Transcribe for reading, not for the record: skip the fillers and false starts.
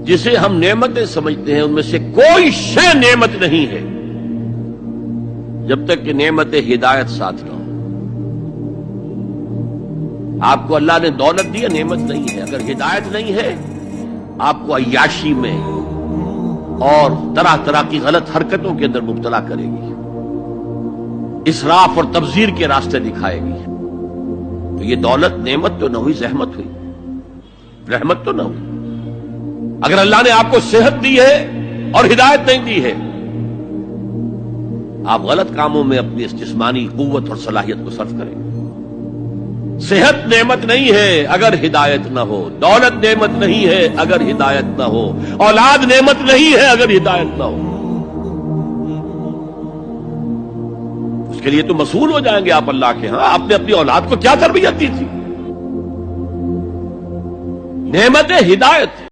जिसे हम नेमतें समझते हैं उनमें से कोई शय नेमत नहीं है जब तक कि नेमत हिदायत साथ ना हो। आपको अल्लाह ने दौलत दी है, नेमत नहीं है। अगर हिदायत नहीं है, आपको अय्याशी में और तरह तरह की गलत हरकतों के अंदर मुब्तला करेगी, इसराफ और तब्जीर के रास्ते दिखाएगी। तो ये दौलत नेमत तो न हुई, जहमत हुई, रहमत तो न हुई। अगर अल्लाह ने आपको सेहत दी है और हिदायत नहीं दी है, आप गलत कामों में अपनी इस जिस्मानी कुव्वत और सलाहियत को सर्फ करेंगे। सेहत नेमत नहीं है अगर हिदायत ना हो, दौलत नेमत नहीं है अगर हिदायत ना हो, औलाद नेमत नहीं है अगर हिदायत ना हो। उसके लिए तो मसूल हो जाएंगे आप अल्लाह के यहां। आपने अपनी औलाद को क्या तरबियत दी थी? नेमत हिदायत